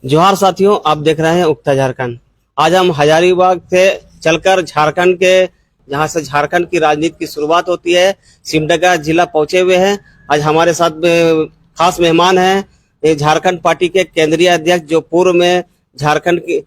जोहार साथियों, आप देख रहे हैं उगता झारखंड। आज हम हजारीबाग से चलकर झारखंड के जहां से झारखंड की राजनीति की शुरुआत होती है, सिमडेगा जिला पहुंचे हुए हैं। आज हमारे साथ में खास मेहमान हैं, ये झारखंड पार्टी के केंद्रीय अध्यक्ष जो पूर्व में झारखंड की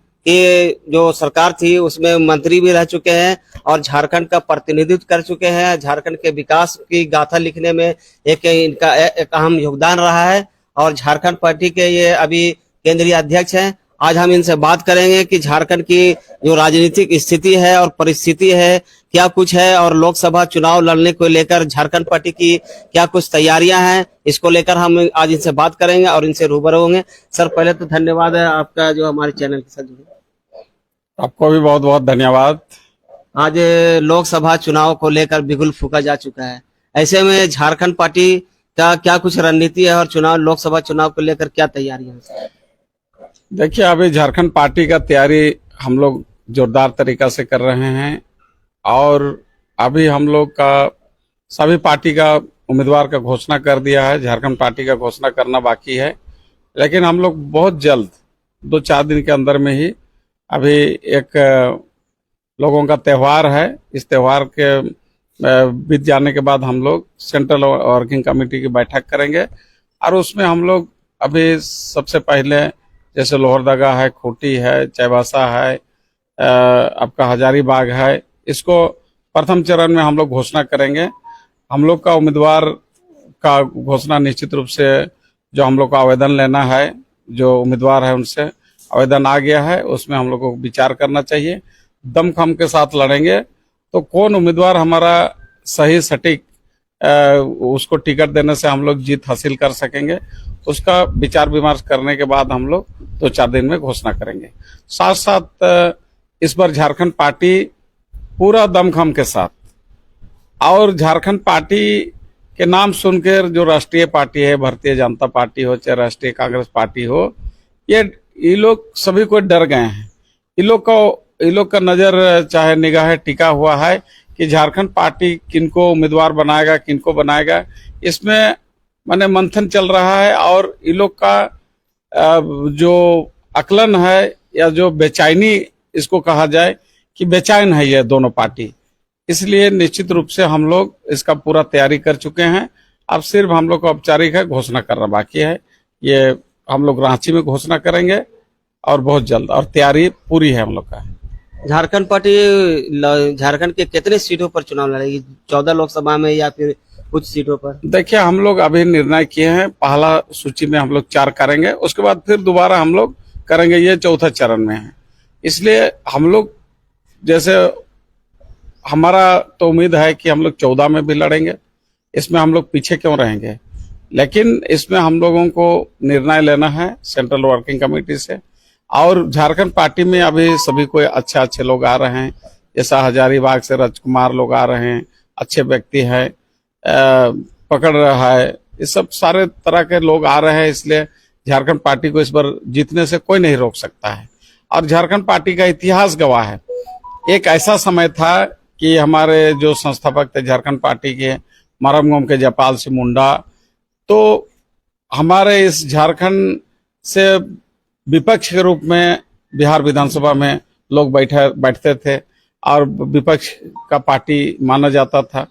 जो सरकार थी उसमें मंत्री भी रह चुके हैं और झारखंड का प्रतिनिधित्व कर चुके हैं। झारखंड के विकास की गाथा लिखने में इनका एक अहम योगदान रहा है और झारखंड पार्टी के ये अभी केंद्रीय अध्यक्ष हैं। आज हम इनसे बात करेंगे कि झारखंड की जो राजनीतिक स्थिति है और परिस्थिति है क्या कुछ है, और लोकसभा चुनाव लड़ने को लेकर झारखंड पार्टी की क्या कुछ तैयारियां हैं, इसको लेकर हम आज इनसे बात करेंगे और इनसे रूबरू होंगे। सर, पहले तो धन्यवाद है आपका जो हमारे चैनल के साथ जुड़े। आपको भी बहुत बहुत धन्यवाद। आज लोकसभा चुनाव को लेकर बिगुल फूका जा चुका है, ऐसे में झारखंड पार्टी का क्या कुछ रणनीति है और लोकसभा चुनाव को लेकर क्या तैयारियां हैं? देखिए, अभी झारखंड पार्टी का तैयारी हम लोग जोरदार तरीका से कर रहे हैं और अभी हम लोग का सभी पार्टी का उम्मीदवार का घोषणा कर दिया है। झारखंड पार्टी का घोषणा करना बाकी है, लेकिन हम लोग बहुत जल्द 2-4 दिन के अंदर में ही अभी एक लोगों का त्यौहार है, इस त्यौहार के बीत जाने के बाद हम लोग सेंट्रल वर्किंग कमेटी की बैठक करेंगे और उसमें हम लोग अभी सबसे पहले जैसे लोहरदगा है, खूंटी है, चाईबासा है, आपका हजारीबाग है, इसको प्रथम चरण में हम लोग घोषणा करेंगे। हम लोग का उम्मीदवार का घोषणा निश्चित रूप से जो हम लोग का आवेदन लेना है, जो उम्मीदवार है उनसे आवेदन आ गया है, उसमें हम लोग को विचार करना चाहिए। दमखम के साथ लड़ेंगे तो कौन उम्मीदवार हमारा सही सटीक उसको टिकट देने से हम लोग जीत हासिल कर सकेंगे, उसका विचार विमर्श करने के बाद हम लोग 2-4 दिन में घोषणा करेंगे। साथ साथ इस बार झारखंड पार्टी पूरा दमखम के साथ, और झारखंड पार्टी के नाम सुनकर जो राष्ट्रीय पार्टी है, भारतीय जनता पार्टी हो चाहे राष्ट्रीय कांग्रेस पार्टी हो, ये लोग सभी को डर गए हैं। इन लोग का नजर चाहे निगाह टिका हुआ है कि झारखंड पार्टी किनको उम्मीदवार बनाएगा, किनको बनाएगा, इसमें माने मंथन चल रहा है। और इन लोग का जो आकलन है या जो बेचैनी इसको कहा जाए कि बेचैन है ये दोनों पार्टी, इसलिए निश्चित रूप से हम लोग इसका पूरा तैयारी कर चुके हैं। अब सिर्फ हम लोग को औपचारिक है, घोषणा करना बाकी है। ये हम लोग रांची में घोषणा करेंगे और बहुत जल्द, और तैयारी पूरी है हम लोग का। झारखंड पार्टी झारखंड के कितने सीटों पर चुनाव लड़ेगी? 14 लोकसभा में या फिर कुछ सीटों पर? देखिए, हम लोग अभी निर्णय किए हैं, पहला सूची में हम लोग 4 करेंगे, उसके बाद फिर दोबारा हम लोग करेंगे, ये चौथा चरण में है। इसलिए हम लोग जैसे हमारा तो उम्मीद है कि हम लोग 14 में भी लड़ेंगे, इसमें हम लोग पीछे क्यों रहेंगे। लेकिन इसमें हम लोगों को निर्णय लेना है सेंट्रल वर्किंग कमेटी से, और झारखंड पार्टी में अभी सभी कोई अच्छे लोग आ रहे हैं, जैसा हजारीबाग से राजकुमार लोग आ रहे हैं, अच्छे व्यक्ति है, पकड़ रहा है, ये सब सारे तरह के लोग आ रहे हैं। इसलिए झारखंड पार्टी को इस बार जीतने से कोई नहीं रोक सकता है। और झारखंड पार्टी का इतिहास गवाह है, एक ऐसा समय था कि हमारे जो संस्थापक थे झारखंड पार्टी के, मरमगोम के जयपाल सिंह मुंडा, तो हमारे इस झारखंड से विपक्ष के रूप में बिहार विधानसभा में लोग बैठते थे और विपक्ष का पार्टी माना जाता था।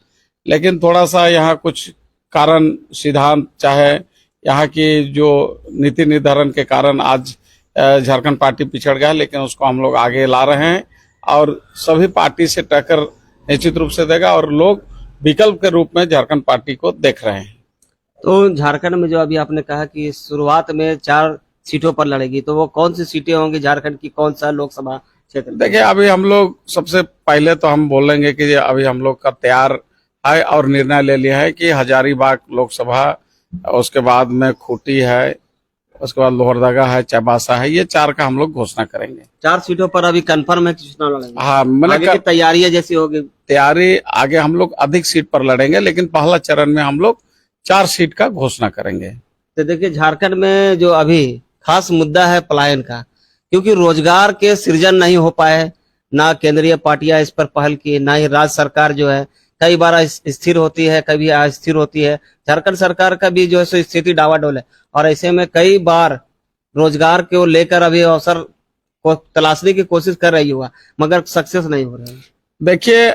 लेकिन थोड़ा सा यहाँ कुछ कारण, सिद्धांत, चाहे यहाँ की जो नीति निर्धारण के कारण आज झारखंड पार्टी पिछड़ गया, लेकिन उसको हम लोग आगे ला रहे हैं और सभी पार्टी से टक्कर निश्चित रूप से देगा और लोग विकल्प के रूप में झारखंड पार्टी को देख रहे हैं। तो झारखंड में जो अभी आपने कहा कि शुरुआत में 4 सीटों पर लड़ेगी, तो वो कौन सी सीटें होंगी झारखंड की, कौन सा लोकसभा क्षेत्र? देखिए, अभी हम लोग सबसे पहले तो हम बोलेंगे कि अभी हम लोग का तैयार है और निर्णय ले लिया है कि हजारीबाग लोकसभा, उसके बाद में खूंटी है, उसके बाद लोहरदगा है, चाईबासा है, ये 4 का हम लोग घोषणा करेंगे। 4 सीटों पर अभी कंफर्म है कि चुनाव लड़ेंगे? हाँ, मैंने तैयारी जैसी होगी। तैयारी आगे हम लोग अधिक सीट पर लड़ेंगे, लेकिन पहला चरण में हम लोग 4 सीट का घोषणा करेंगे। तो देखिए, झारखंड में जो अभी खास मुद्दा है पलायन का, क्योंकि रोजगार के सृजन नहीं हो पाए, ना केंद्रीय पार्टियां इस पर पहल की, ना ही राज्य सरकार जो है कई बार स्थिर होती है, कभी अस्थिर होती है। झारखंड सरकार का भी जो है सो स्थिति डावाडोल है और ऐसे में कई बार रोजगार को लेकर अभी अवसर को तलाशने की कोशिश कर रही हुआ, मगर सक्सेस नहीं हो रहे हैं। देखिए,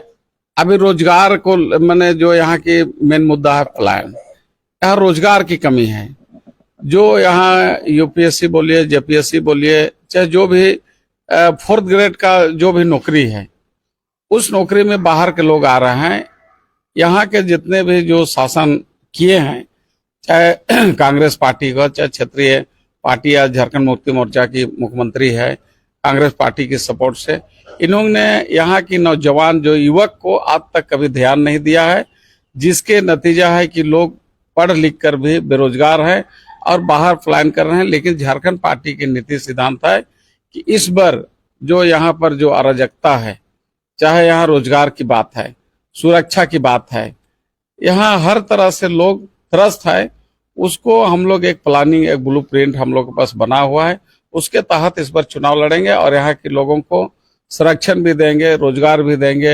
अभी रोजगार को मैंने जो यहाँ की मेन मुद्दा है पलायन, यहाँ रोजगार की कमी है। जो यहाँ यूपीएससी बोलिए, जेपीएससी बोलिए, चाहे जो भी 4th ग्रेड का जो भी नौकरी है, उस नौकरी में बाहर के लोग आ रहे हैं। यहाँ के जितने भी जो शासन किए हैं, चाहे कांग्रेस पार्टी का, चाहे क्षेत्रीय पार्टी या झारखंड मुक्ति मोर्चा की मुख्यमंत्री है, कांग्रेस पार्टी की सपोर्ट से इन्होंने यहाँ की नौजवान जो युवक को आज तक कभी ध्यान नहीं दिया है, जिसके नतीजा है कि लोग पढ़ लिख कर भी बेरोजगार हैं और बाहर पलायन कर रहे हैं। लेकिन झारखंड पार्टी की नीति सिद्धांत है कि इस बार जो यहाँ पर जो अराजकता है, चाहे यहाँ रोजगार की बात है, सुरक्षा की बात है, यहाँ हर तरह से लोग त्रस्त है। उसको हम लोग एक प्लानिंग, एक ब्लूप्रिंट हम लोग के पास बना हुआ है, उसके तहत इस बार चुनाव लड़ेंगे और यहाँ के लोगों को संरक्षण भी देंगे, रोजगार भी देंगे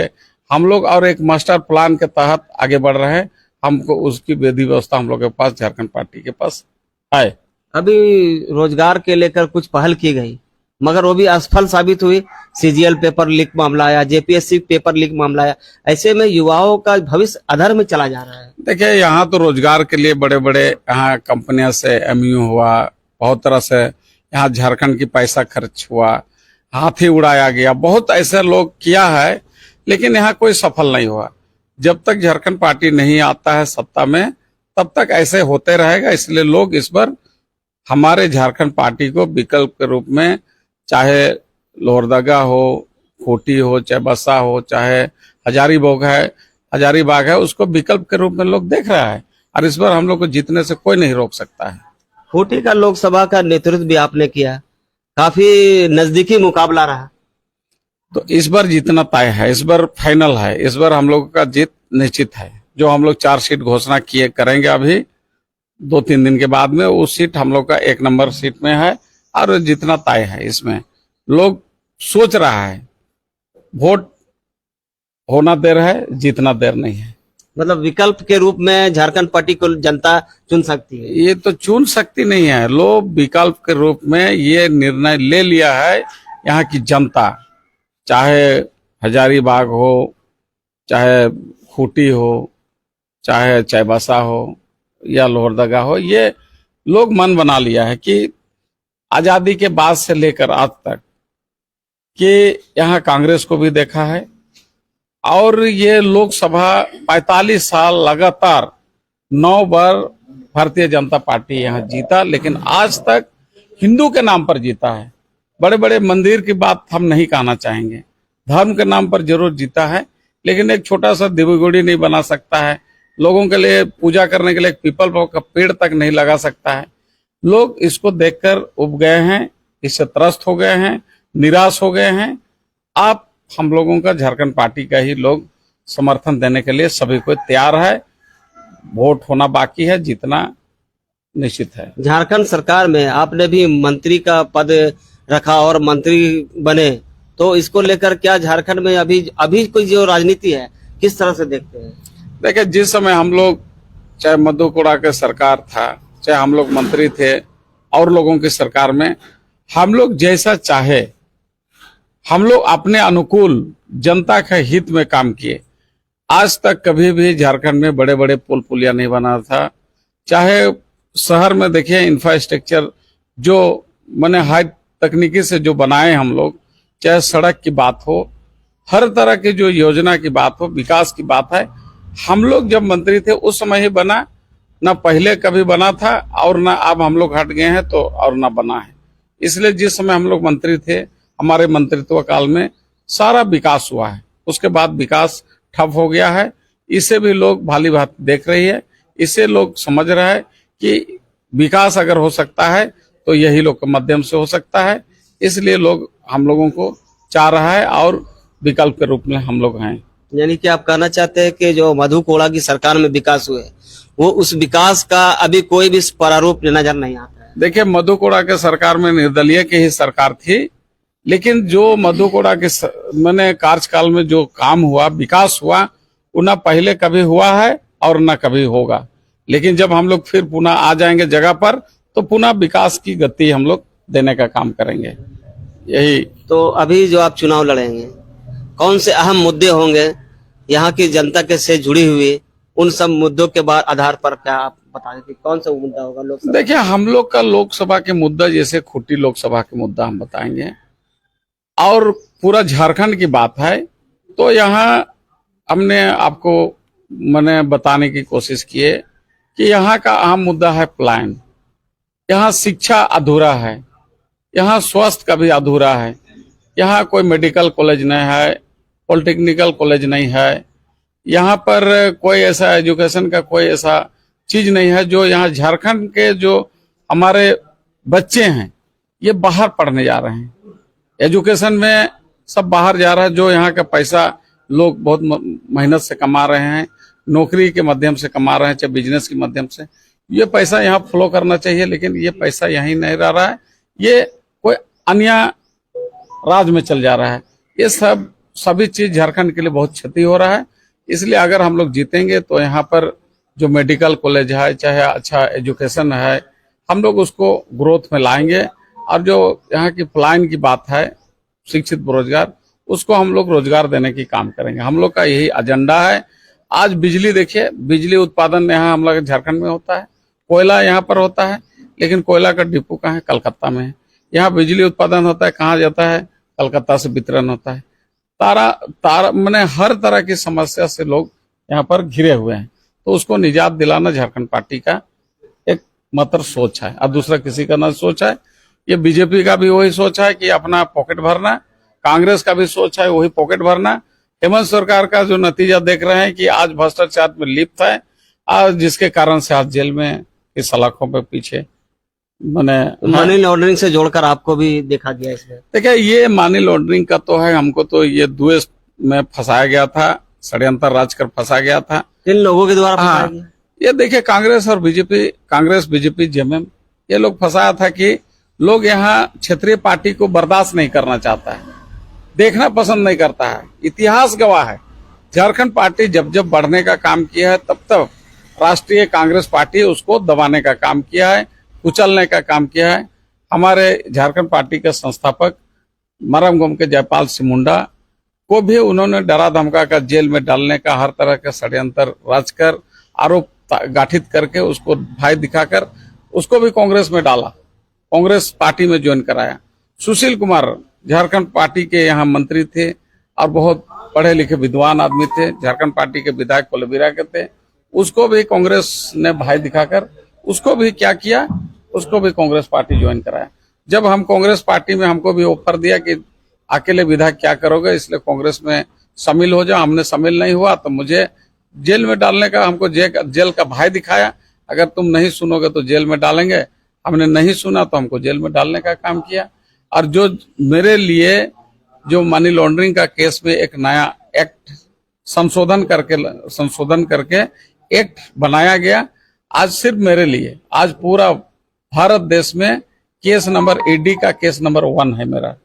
हम लोग, और एक मास्टर प्लान के तहत आगे बढ़ रहे हैं। हमको उसकी विधि व्यवस्था हम लोग के पास झारखंड पार्टी के पास है। अभी रोजगार के लेकर कुछ पहल की गई, मगर वो भी असफल साबित हुई। सीजीएल पेपर लीक मामला आया, जेपीएससी पेपर लीक मामला आया। ऐसे में युवाओं का भविष्य अधर में चला जा रहा है। देखिए, यहाँ तो रोजगार के लिए बड़े बड़े यहाँ कंपनियों से एमयू हुआ, बहुत तरह से यहाँ झारखंड की पैसा खर्च हुआ, हाथी उड़ाया गया, बहुत ऐसे लोग किया है, लेकिन यहाँ कोई सफल नहीं हुआ। जब तक झारखंड पार्टी नहीं आता है सत्ता में, तब तक ऐसे होते रहेगा। इसलिए लोग इस बार हमारे झारखंड पार्टी को विकल्प के रूप में, चाहे लोहरदगा हो, खूंटी हो, चाहे बसा हो, चाहे हजारीबाग है, उसको विकल्प के रूप में लोग देख रहा है। और इस बार हम लोग को जीतने से कोई नहीं रोक सकता है। खूंटी का लोकसभा का नेतृत्व भी आपने किया, काफी नजदीकी मुकाबला रहा। तो इस बार जीतना तय है, इस बार फाइनल है, इस बार हम लोग का जीत निश्चित है। जो हम लोग 4 सीट घोषणा किए करेंगे अभी 2-3 दिन के बाद में, उस सीट हम लोग का 1 नंबर सीट में है और जितना तय है। इसमें लोग सोच रहा है, वोट होना देर है, जीतना देर नहीं है। मतलब विकल्प के रूप में झारखंड पार्टी को जनता चुन सकती है। ये तो चुन सकती नहीं है, लोग विकल्प के रूप में ये निर्णय ले लिया है। यहाँ की जनता, चाहे हजारीबाग हो, चाहे खूंटी हो, चाहे चाईबासा हो या लोहरदगा हो, ये लोग मन बना लिया है कि आजादी के बाद से लेकर आज तक कि यहाँ कांग्रेस को भी देखा है, और ये लोकसभा 45 साल लगातार 9 बार भारतीय जनता पार्टी यहाँ जीता, लेकिन आज तक हिंदू के नाम पर जीता है। बड़े बड़े मंदिर की बात हम नहीं कहना चाहेंगे, धर्म के नाम पर जरूर जीता है, लेकिन एक छोटा सा देवगुड़ी नहीं बना सकता है, लोगों के लिए पूजा करने के लिए एक पीपल का पेड़ तक नहीं लगा सकता है। लोग इसको देखकर उब गए हैं, इससे त्रस्त हो गए हैं, निराश हो गए हैं। आप हम लोगों का झारखंड पार्टी का ही लोग समर्थन देने के लिए सभी को तैयार है। वोट होना बाकी है, जीतना निश्चित है। झारखंड सरकार में आपने भी मंत्री का पद रखा और मंत्री बने, तो इसको लेकर क्या झारखंड में अभी कोई जो राजनीति है किस तरह से देखते हैं? देखिए, जिस समय हम लोग, चाहे मधु कोड़ा के सरकार था, चाहे हम लोग मंत्री थे और लोगों की सरकार में, हम लोग जैसा चाहे हम लोग अपने अनुकूल जनता के हित में काम किए। आज तक कभी भी झारखंड में बड़े बड़े पुल पुलिया नहीं बना था। चाहे शहर में देखिए इंफ्रास्ट्रक्चर जो मैंने हाई तकनीकी से जो बनाए हम लोग, चाहे सड़क की बात हो, हर तरह की जो योजना की बात हो, विकास की बात है, हम लोग जब मंत्री थे उस समय ही बना, ना पहले कभी बना था और ना अब हम लोग हट गए हैं तो और ना बना है। इसलिए जिस समय हम लोग मंत्री थे, हमारे मंत्रित्व काल में सारा विकास हुआ है। उसके बाद विकास ठप हो गया है। इसे भी लोग भाली भांति देख रही है। इसे लोग समझ रहे हैं कि विकास अगर हो सकता है तो यही लोग के माध्यम से हो सकता है। इसलिए लोग हम लोगों को चाह रहा है और विकल्प के रूप में हम लोग हैं। यानी कि आप कहना चाहते हैं कि जो मधु कोड़ा की सरकार में विकास हुए, वो उस विकास का अभी कोई भी प्रारूप नजर नहीं आता है। देखिए, मधु कोड़ा के सरकार में निर्दलीय की ही सरकार थी, लेकिन जो मधु कोड़ा के मैंने कार्यकाल में जो काम हुआ, विकास हुआ, वो ना पहले कभी हुआ है और ना कभी होगा। लेकिन जब हम लोग फिर पुनः आ जाएंगे जगह पर, तो पुनः विकास की गति हम लोग देने का काम करेंगे। यही तो अभी जो आप चुनाव लड़ेंगे, कौन से अहम मुद्दे होंगे यहाँ की जनता के से जुड़ी हुई, उन सब मुद्दों के बाद आधार पर क्या आप बताएं कि कौन सा मुद्दा होगा लोकसभा? देखिए, हम लोग का लोकसभा के मुद्दा, जैसे खूंटी लोकसभा के मुद्दा हम बताएंगे, और पूरा झारखंड की बात है तो यहाँ हमने आपको मैंने बताने की कोशिश की है कि यहाँ का अहम मुद्दा है प्लान। यहाँ शिक्षा अधूरा है, यहाँ स्वास्थ्य का भी अधूरा है, यहाँ कोई मेडिकल कॉलेज नहीं है, पॉलिटेक्निकल कॉलेज नहीं है, यहाँ पर कोई ऐसा एजुकेशन का कोई ऐसा चीज नहीं है। जो यहाँ झारखंड के जो हमारे बच्चे हैं ये बाहर पढ़ने जा रहे हैं, एजुकेशन में सब बाहर जा रहा है। जो यहाँ का पैसा लोग बहुत मेहनत से कमा रहे हैं, नौकरी के माध्यम से कमा रहे हैं, चाहे बिजनेस के माध्यम से, ये पैसा यहाँ फ्लो करना चाहिए, लेकिन ये पैसा यहीं नहीं रह रहा है, ये कोई अन्य राज्य में चल जा रहा है। ये सभी चीज झारखंड के लिए बहुत क्षति हो रहा है। इसलिए अगर हम लोग जीतेंगे तो यहाँ पर जो मेडिकल कॉलेज है, चाहे अच्छा एजुकेशन है, हम लोग उसको ग्रोथ में लाएंगे। और जो यहाँ की प्लान की बात है, शिक्षित बेरोजगार, उसको हम लोग रोजगार देने की काम करेंगे। हम लोग का यही एजेंडा है। आज बिजली देखिए, बिजली उत्पादन यहाँ हम लोग झारखंड में होता है, कोयला यहाँ पर होता है, लेकिन कोयला का डिपो कहाँ है? कलकत्ता में है। यहाँ बिजली उत्पादन होता है, कहाँ जाता है? कलकत्ता से वितरण होता है। तारा मैंने हर तरह की समस्या से लोग यहाँ पर घिरे हुए हैं, तो उसको निजात दिलाना झारखंड पार्टी का एक मात्र सोच है, और दूसरा किसी का ना सोच है। ये बीजेपी का भी वही सोच है कि अपना पॉकेट भरना, कांग्रेस का भी सोच है वही पॉकेट भरना। हेमंत सरकार का जो नतीजा देख रहे हैं कि आज भ्रष्टाचार में लिप्त है, आज जिसके कारण से आज जेल में की सलाखों पे पीछे मनी लॉन्ड्रिंग से जोड़कर आपको भी देखा गया इसमें। देखिए, ये मनी लॉन्ड्रिंग का तो है, हमको तो ये द्वेष में फंसाया गया था, षड्यंत्र राज कर फंसा गया था इन लोगों के द्वारा। हाँ, ये देखिए, कांग्रेस और बीजेपी, कांग्रेस बीजेपी जेएमएम, ये लोग फंसाया था कि लोग यहाँ क्षेत्रीय पार्टी को बर्दाश्त नहीं करना चाहता है, देखना पसंद नहीं करता है। इतिहास गवाह है, झारखंड पार्टी जब जब बढ़ने का काम किया है, तब तब राष्ट्रीय कांग्रेस पार्टी उसको दबाने का काम किया है, कुचलने का काम किया है। हमारे झारखंड पार्टी के संस्थापक मरमगम के जयपाल सिंह मुंडा को भी उन्होंने डरा धमका कर जेल में डालने का हर तरह का षड्यंत्र रच कर, आरोप गाठित करके, उसको भय दिखाकर उसको भी कांग्रेस में डाला, कांग्रेस पार्टी में ज्वाइन कराया। सुशील कुमार झारखंड पार्टी के यहाँ मंत्री थे और बहुत पढ़े लिखे विद्वान आदमी थे, झारखंड पार्टी के विधायक कोलबीरा के थे, उसको भी कांग्रेस ने भय दिखाकर उसको भी क्या किया, उसको भी कांग्रेस पार्टी ज्वाइन कराया। जब हम कांग्रेस पार्टी में, हमको भी ऑफर दिया कि अकेले विधायक क्या करोगे, इसलिए कांग्रेस में शामिल हो जाओ, हमने शामिल नहीं हुआ तो मुझे जेल में डालने का, हमको जेल का भय दिखाया, अगर तुम नहीं सुनोगे तो जेल में डालेंगे। हमने नहीं सुना तो हमको जेल में डालने का काम किया। और जो मेरे लिए जो मनी लॉन्ड्रिंग का केस में एक नया एक्ट संशोधन करके एक्ट बनाया गया, आज सिर्फ मेरे लिए, आज पूरा भारत देश में केस नंबर ईडी का केस नंबर 1 है मेरा।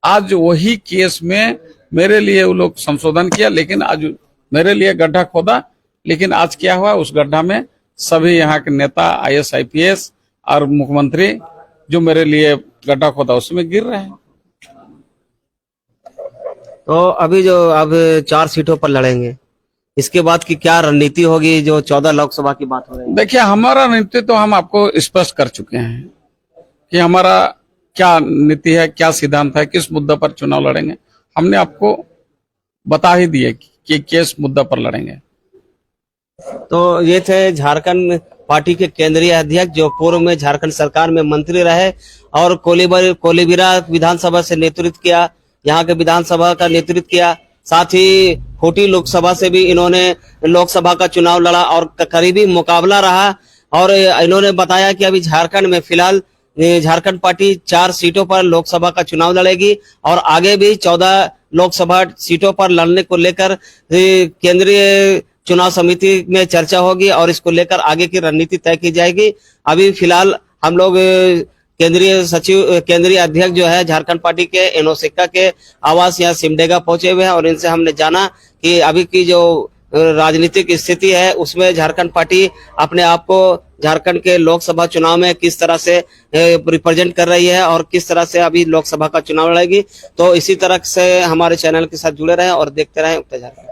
आज वही केस में मेरे लिए वो लोग संशोधन किया, लेकिन आज मेरे लिए गड्ढा खोदा, लेकिन आज क्या हुआ, उस गड्ढा में सभी यहाँ के नेता, आईएएस आईपीएस और मुख्यमंत्री जो मेरे लिए गड्ढा खोदा उसमें गिर रहे हैं। तो अभी जो अब 4 सीटों पर लड़ेंगे, इसके बाद की क्या रणनीति होगी? जो 14 लोकसभा की बात हो रही है, देखिए, हमारा नीति तो हम आपको स्पष्ट कर चुके हैं कि हमारा क्या नीति है, क्या सिद्धांत है, किस मुद्दा पर चुनाव लड़ेंगे, हमने आपको बता ही दिए कि किस मुद्दा पर लड़ेंगे। तो ये थे झारखंड पार्टी के केंद्रीय अध्यक्ष, जो पूर्व में झारखंड सरकार में मंत्री रहे और कोलीबिरा विधानसभा से नेतृत्व किया, यहाँ के विधानसभा का नेतृत्व किया, साथ ही खूंटी लोकसभा से भी इन्होंने लोकसभा का चुनाव लड़ा और करीबी मुकाबला रहा। और इन्होंने बताया कि अभी झारखंड में फिलहाल झारखंड पार्टी 4 सीटों पर लोकसभा का चुनाव लड़ेगी और आगे भी 14 लोकसभा सीटों पर लड़ने को लेकर केंद्रीय चुनाव समिति में चर्चा होगी और इसको लेकर आगे की रणनीति तय की जाएगी। अभी फिलहाल हम लोग केंद्रीय अध्यक्ष जो है झारखंड पार्टी के एनोस एक्का के आवास यहाँ सिमडेगा पहुंचे हुए हैं और इनसे हमने जाना कि अभी की जो राजनीतिक स्थिति है उसमें झारखंड पार्टी अपने आप को झारखंड के लोकसभा चुनाव में किस तरह से रिप्रेजेंट कर रही है और किस तरह से अभी लोकसभा का चुनाव लड़ेगी। तो इसी तरह से हमारे चैनल के साथ जुड़े रहें और देखते रहें उत्तर झारखंड।